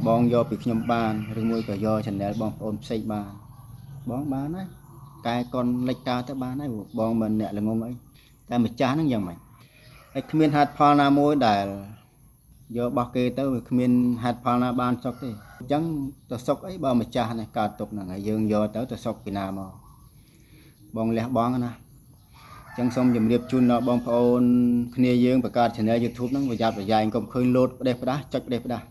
បងយកពីខ្ញុំបានឬមួយក៏យក channel បងប្អូនផ្សេងបានបងបានណាកែកុនលិចតើទៅបានហើយបងមិនអ្នកល្ងងអីតែម្ចាស់ហ្នឹងយ៉ាងម៉េចហើយគ្មានហេតុផលណាមួយដែលយករបស់គេទៅវាគ្មានហេតុផលណាបានសុខទេអញ្ចឹងទៅសុខអីបើម្ចាស់នេះកើតទុកហ្នឹងហើយយើងយកទៅសុខពីណាមកបងលះបងណាចឹងសូមជម្រាបជូនដល់បងប្អូនគ្នាយើងបង្កើត channel YouTube ហ្នឹងប្រយ័ត្នប្រយែងកុំឃើញលោតផ្ដេសផ្ដាស់ចុចផ្ដេសផ្ដាស់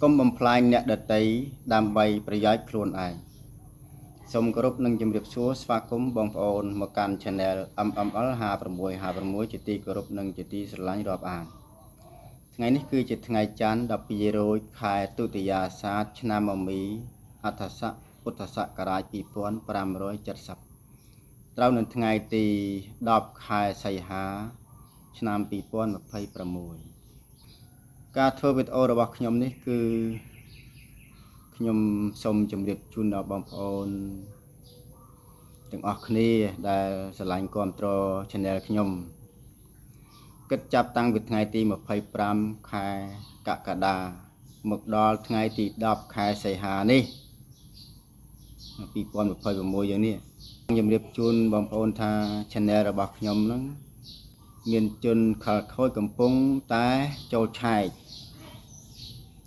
កុំបំផ្លាញអ្នកដទៃដើម្បីប្រយោជន៍ខ្លួនឯងសូមគោរពនិងជម្រាបសួរស្វាគមន៍បងប្អូនមកកាន់ channel MML 5656ជាទីគោរពនិងជាទីស្រឡាញ់រាប់អានថ្ងៃនេះគឺជាថ្ងៃច័ន្ទ12រោចខែទុតិយាសាទឆ្នាំមមីអដ្ឋស័កពុទ្ធសករាជ2570ត្រូវនៅថ្ងៃទី10ខែសីហាឆ្នាំ2026ការធ្វើវីដេអូរបស់ខ្ញុំនេះគឺខ្ញុំសូមជម្រាបជូនដល់បងប្អូនទាំងអស់គ្នាដែលស្រឡាញ់គាំទ្រ channel ខ្ញុំគិតចាប់តាំងពីថ្ងៃទី25ខែកក្កដាមកដល់ថ្ងៃទី10ខែសីហានេះ2026យ៉ាងនេះខ្ញុំជម្រាបជូនបងប្អូនថា channel របស់ខ្ញុំហ្នឹងមានជនខលខូចកំពុងតែចូលឆែក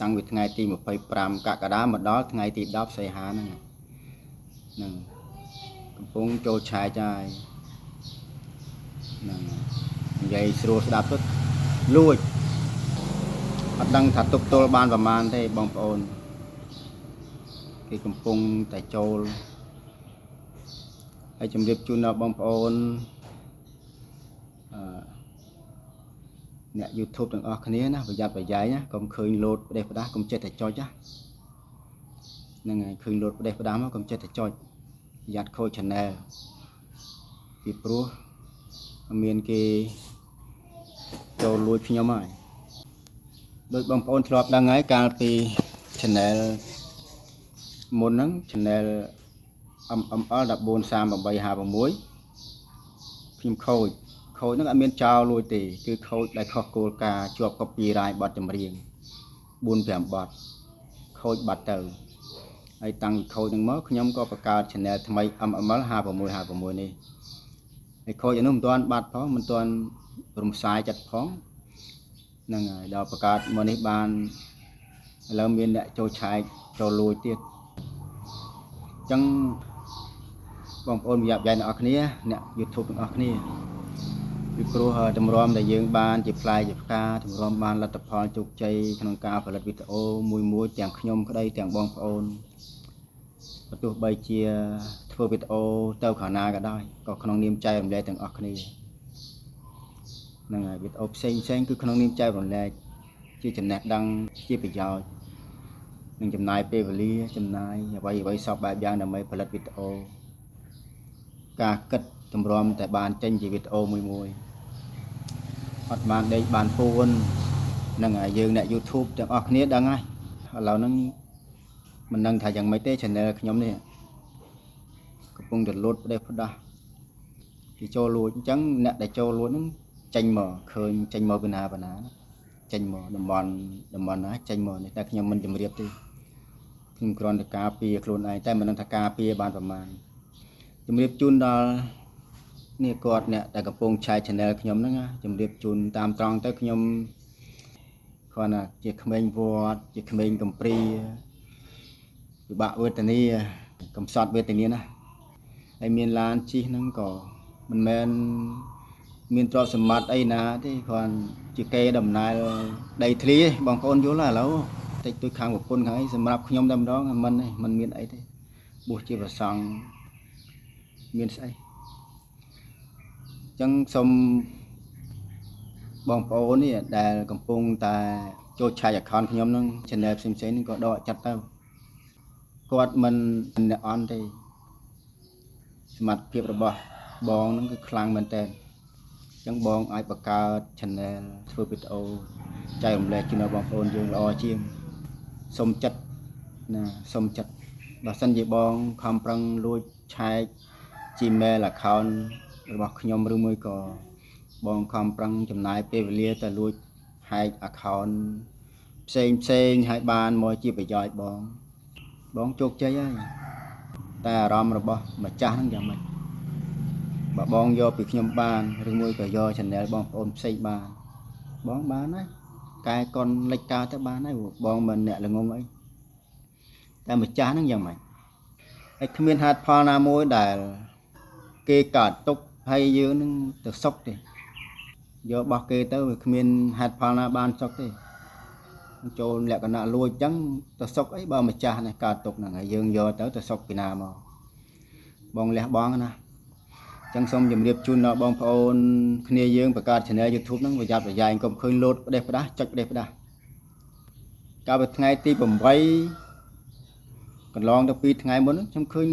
តាំងពីថ្ងៃទី25កក្កដាមកដល់ថ្ងៃទី10សីហាហ្នឹងកំពុងចូលឆែកហើយហ្នឹងនិយាយស្រួលស្ដាប់ទៅលួចអត់ដឹងថាទប់ទល់បានប្រមាណទេបងប្អូនគេកំពុងតែចូលហើយជម្រាបជូនដល់បងប្អូនអ្នក YouTube ទាំងអស់គ្នាណាប្រយ័ត្នប្រយែងណាកុំឃើញលោតផ្ដេសផ្ដាស់កុំចិត្តតែចុចហ្នឹងហើយឃើញលោតផ្ដេសផ្ដាស់មកកុំចិត្តតែចុចប្រយ័ត្នខូច channel ពីព្រោះមានគេចូលលួចខ្ញុំហើយដោយបងប្អូនធ្លាប់ដឹងហើយកាលពី channel មុនហ្នឹង channel MML 143856ខ្ញុំខូចហ្នឹងអត់មានចោលលួចទេគឺខូចដែលខុសគោលការណ៍ជាប់ copyright បទចម្រៀង 4-5 បទខូចបាត់ទៅហើយតាំងពីខូចហ្នឹងមកខ្ញុំក៏បង្កើត channel ថ្មី MML 5656នេះហើយខូចនោះមិនទាន់បាត់ផងមិនទាន់រំសាយចិត្តផងហ្នឹងហើយដល់បង្កើតមកនេះបានឥឡូវមានអ្នកចូលឆែកចូលលួចទៀតអញ្ចឹងបងប្អូនប្រយ័ត្នប្រយែងអ្នកនរគ្នាអ្នក YouTube ទាំងអស់គ្នាពីព្រោះតម្រាំដែលយើងបានជាផ្លែជាផ្កាតម្រាំបានលទ្ធផលជោគជ័យក្នុងការផលិតវីដេអូមួយទាំងខ្ញុំក្តីទាំងបងប្អូនបើទោះបីជាធ្វើវីដេអូទៅខាងណាក៏ដោយក៏ក្នុងនាមចែករំលែកទាំងអស់គ្នាហ្នឹងហើយវីដេអូផ្សេងគឺក្នុងនាមចែករំលែកជាចំណេះដឹងជាប្រយោជន៍នឹងចំណាយពេលវេលាចំណាយអ្វីសពបែបយ៉ាងដើម្បីផលិតវីដេអូការគិតតម្រាំតែបានចេញជាវីដេអូមួយអត់បានដេកបានពួនហ្នឹងហើយយើងអ្នក YouTube ទាំងអស់គ្នាដឹងហើយឥឡូវហ្នឹងមិនដឹងថាយ៉ាងម៉េចទេ channel ខ្ញុំនេះកំពុងតែលោតផ្ដេសផ្ដាស់គេចូលលួចអញ្ចឹងអ្នកដែលចូលលួចហ្នឹងចេញមកឃើញចេញមកពីណាចេញមកតំបន់ណាចេញមកនេះតែខ្ញុំមិនជម្រាបទេខ្ញុំគ្រាន់តែការពារខ្លួនឯងតែមិនដឹងថាការពារបានប្រមាណជម្រាបជូនដល់នេះគាត់អ្នកដែលកំពុងឆែក channel ខ្ញុំហ្នឹងជម្រាបជូនតាមត្រង់ទៅខ្ញុំគ្រាន់តែជាក្មេងវត្តជាក្មេងកំព្រាពិបាកវេទនាកំសត់វេទនាណាហើយមានឡានជិះហ្នឹងក៏មិនមែនមានទ្រព្យសម្បត្តិអីណាទេគ្រាន់ជាគេដំណើរដីធ្លីបងប្អូនយល់ហើយឥឡូវតិចតួចខាងប្រពន្ធខាងអីសម្រាប់ខ្ញុំតែម្ដងមិនមានអីទេបួសជាព្រះសង្ឃមានស្អីអញ្ចឹងសូមបងប្អូននេះដែលកំពុងតែចូលឆែក account ខ្ញុំហ្នឹង channel ផ្សេងនេះក៏ដកចាត់ទៅគាត់មិនអ្នកអន់ទេសមត្ថភាពរបស់បងហ្នឹងគឺខ្លាំងមែនតើអញ្ចឹងបងអាចបង្កើត channel ធ្វើវីដេអូចែករំលែកជូនដល់បងប្អូនយើងល្អជាងសុំចិត្តណាសុំចិត្តបើសិនជាបងខំប្រឹងលួចឆែក Gmail account របស់ខ្ញុំឬមួយក៏បងខំប្រឹងចំណាយពេលវេលាទៅលួច hack account ផ្សេងឲ្យបានមកជាប្រយោជន៍បងជោគជ័យហើយតែអារម្មណ៍របស់ម្ចាស់ហ្នឹងយ៉ាងម៉េចបើបងយកពីខ្ញុំបានឬមួយក៏យក channel បងប្អូនផ្សេងបងបានហើយកែកុនលិចការទៅបានហើយបងមិនអ្នកល្ងងអីតែម្ចាស់ហ្នឹងយ៉ាងម៉េចហើយគ្មានហេតុផលណាមួយដែលគេកើតទុកហើយយើងនឹងទៅសុកទេយករបស់គេទៅវាគ្មានហេតុផលណាបានសុកទេចូលលក្ខណៈលួចអញ្ចឹងទៅសុកអីបើម្ចាស់នេះកើតទុកហ្នឹងហើយយើងយកទៅសុកពីណាមកបងលះបងណាចឹងសូមជម្រាបជូនដល់បងប្អូនគ្នាយើងបង្កើត channel YouTube ហ្នឹងប្រយ័ត្នប្រយែងកុំឃើញលោតផ្ដេសផ្ដាស់ចុចផ្ដេសផ្ដាស់កាលពីថ្ងៃទី8កន្លងទៅ2ថ្ងៃមុនខ្ញុំឃើញ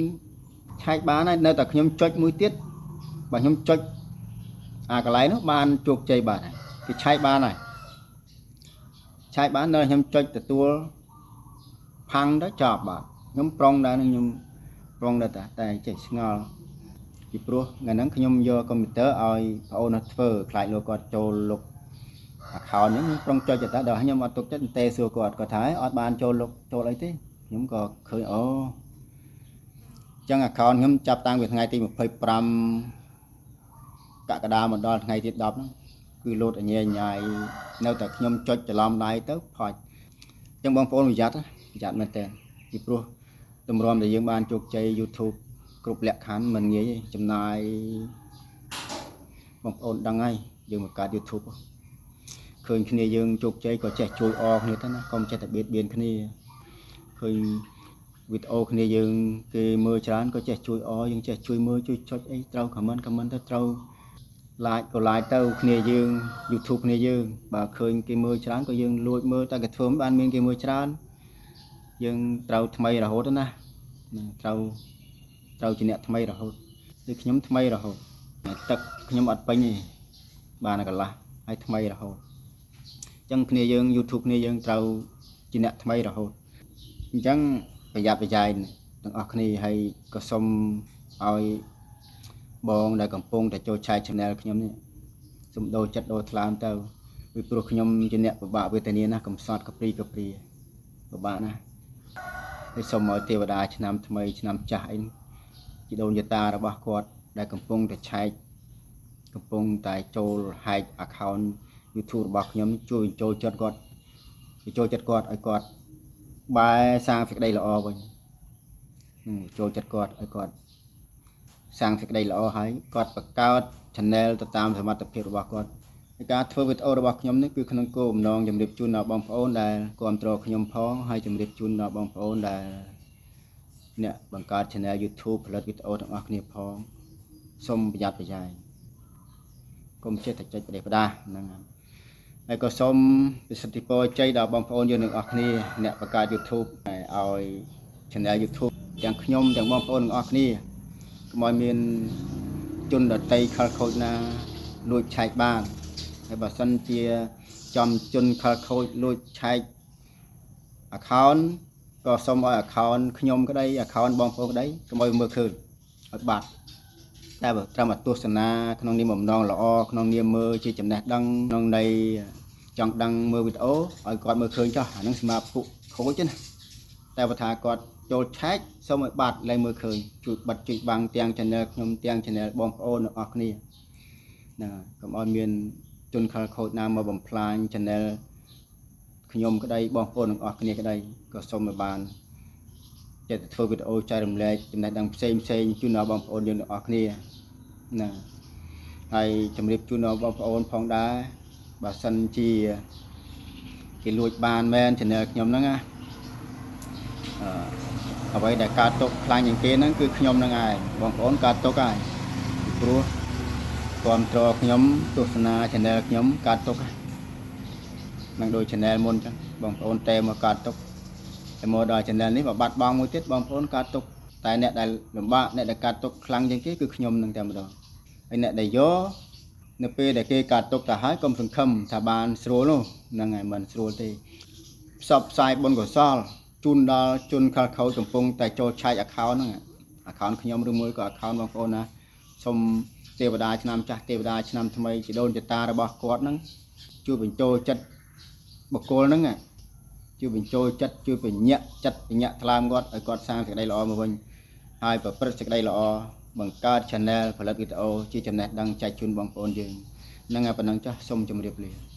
ឆែកបានហើយនៅតែខ្ញុំចុចមួយទៀតបើខ្ញុំចុចអាកន្លែងនោះបានជោគជ័យបាទគេឆែកបានហើយឆែកបានដល់ខ្ញុំចុចទទួលផាំងទៅចប់បាទខ្ញុំប្រុងដែរខ្ញុំប្រុងដែរតែចេះស្ងល់ពីព្រោះថ្ងៃហ្នឹងខ្ញុំយកកុំព្យូទ័រឲ្យប្អូនធ្វើខ្លាចលោកគាត់ចូលលុប account ហ្នឹងខ្ញុំប្រុងចុចតែដល់ខ្ញុំអត់ទុកចិត្តទេសួរគាត់គាត់ថាអត់បានចូលលុបចូលអីទេខ្ញុំក៏ឃើញអូចឹង account ខ្ញុំចាប់តាំងពីថ្ងៃទី25កក្កដាមកដល់ថ្ងៃទី10ហ្នឹងគឺលោតអញញ៉ាយនៅតែខ្ញុំចុចច្រឡំដៃទៅផាច់ចឹងបងប្អូនប្រយ័ត្នមែនតើពីព្រោះទម្រាំដែលយើងបានជោគជ័យ YouTube គ្រប់លក្ខខណ្ឌមិនងាយទេចំណាយបងប្អូនដឹងហើយយើងបង្កើត YouTube ឃើញគ្នាយើងជោគជ័យក៏ចេះជួយអរគ្នាទៅណាកុំចេះតែបៀតបៀនគ្នាឃើញវីដេអូគ្នាយើងគេមើលច្រើនក៏ចេះជួយអរយើងចេះជួយមើលជួយចុចអីត្រូវ comment ទៅត្រូវ like ក៏ like ទៅគ្នាយើង YouTube គ្នាយើងបើឃើញគេមើលច្រើនក៏យើងលួចមើលតែគេធ្វើមិនបានមានគេមើលច្រើនយើងត្រូវថ្មីរហូតណាត្រូវជាអ្នកថ្មីរហូតគឺខ្ញុំថ្មីរហូតទឹកខ្ញុំអត់ពេញទេបានកន្លះហើយថ្មីរហូតអញ្ចឹងគ្នាយើង YouTube គ្នាយើងត្រូវជាអ្នកថ្មីរហូតអញ្ចឹងប្រយ័ត្នប្រយែងទាំងអស់គ្នាហើយក៏សូមឲ្យបងដែលកំពុងតែចូលឆែក channel ខ្ញុំនេះសូមដូរចិត្តដូរថ្លើមទៅពីព្រោះខ្ញុំជាអ្នកពិបាកវេទនាណាកំសត់កព្រីពិបាកណាហើយសូមឲ្យទេវតាឆ្នាំថ្មីឆ្នាំចាស់អីជីដូនជីតារបស់គាត់ដែលកំពុងតែឆែកកំពុងតែចូល hack account YouTube របស់ខ្ញុំជួយចូលចិត្តគាត់ឲ្យគាត់បែរសាងសេចក្តីល្អវិញចូលចិត្តគាត់ឲ្យគាត់សាងសេចក្តីល្អហើយគាត់បង្កើត channel ទៅតាមសមត្ថភាពរបស់គាត់ហើយការធ្វើវីដេអូរបស់ខ្ញុំនេះគឺក្នុងគោលបំណងជម្រាបជូនដល់បងប្អូនដែលគាំទ្រខ្ញុំផងហើយជម្រាបជូនដល់បងប្អូនដែលអ្នកបង្កើត channel YouTube ផលិតវីដេអូទាំងអស់គ្នាផងសូមប្រយ័ត្នប្រយែងកុំចេះតែចុចផ្ដេសផ្ដាស់ហ្នឹងហើយក៏សូមប្រសិទ្ធពរជ័យដល់បងប្អូនយើងទាំងអស់គ្នាអ្នកបង្កើត YouTube ឲ្យ channel YouTube ទាំងខ្ញុំទាំងបងប្អូនទាំងអស់គ្នាកុំឲ្យមានជនដតីខលខូចណាលួចឆែកបានហើយបើសិនជាចំជនខលខូចលួចឆែក account ក៏សូមឲ្យ account ខ្ញុំក្តី account បងប្អូនក្តីកុំឲ្យមើលឃើញឲ្យបាត់តែបើត្រឹមតែទស្សនាក្នុងនាមបំណងល្អក្នុងនាមមើលជាចំណេះដឹងក្នុងន័យចង់ដឹងមើលវីដេអូឲ្យគាត់មើលឃើញចុះអានឹងសម្រាប់ពួកខូចណាតែបើថាគាត់ចូលឆែកសូមឲ្យបាត់លែងមើលឃើញជួយបិទជួយបាំងទាំង channel ខ្ញុំទាំង channel បងប្អូនទាំងអស់គ្នាណាកុំឲ្យមានជនខលខូចណាមកបំផ្លាញ channel ខ្ញុំក្តីបងប្អូនទាំងអស់គ្នាក្តីក៏សូមឲ្យបានចិត្តធ្វើវីដេអូចែករំលែកចំណេះដឹងផ្សេងជូនដល់បងប្អូនយើងទាំងអស់គ្នាណាហើយជម្រាបជូនដល់បងប្អូនផងដែរបើសិនជាគេលួចបានមែន channel ខ្ញុំហ្នឹងណាអ្វីដែលកើតទុកខ្លាំងជាងគេហ្នឹងគឺខ្ញុំហ្នឹងឯងបងប្អូនកើតទុកហើយពីព្រោះគាំទ្រខ្ញុំទស្សនា channel ខ្ញុំកើតទុកហ្នឹងដូច channel មុនចឹងបងប្អូនតែមកកើតទុកតែមកដល់ channel នេះបើបាត់បង់មួយទៀតបងប្អូនកើតទុកតែអ្នកដែលលំបាកអ្នកដែលកើតទុកខ្លាំងជាងគេគឺខ្ញុំហ្នឹងតែម្ដងហើយអ្នកដែលយកនៅពេលដែលគេកើតទុកទៅហើយកុំសង្ឃឹមថាបានស្រួលនោះហ្នឹងហើយមិនស្រួលទេផ្សព្វផ្សាយបុណ្យកុសលជូនដល់ជនខលខូចកំពុងតែចូលឆែក account ហ្នឹង account ខ្ញុំឬមួយក៏ account បងប្អូនណាសូមទេវតាឆ្នាំចាស់ទេវតាឆ្នាំថ្មីជីដូនជីតារបស់គាត់ហ្នឹងជួយបញ្ចូលចិត្ត បកគលហ្នឹងជួយបញ្ចូលចិត្តជួយបញ្ញាក់ចិត្តបញ្ញាក់ថ្លើមគាត់ឲ្យគាត់សាងសេចក្តីល្អមកវិញហើយប្រព្រឹត្តសេចក្តីល្អបង្កើត channel ផលិតវីដេអូជាចំណេះដឹងចែកជូនបងប្អូនយើងហ្នឹងប៉ុណ្ណឹងចាស់សូមជម្រាបលា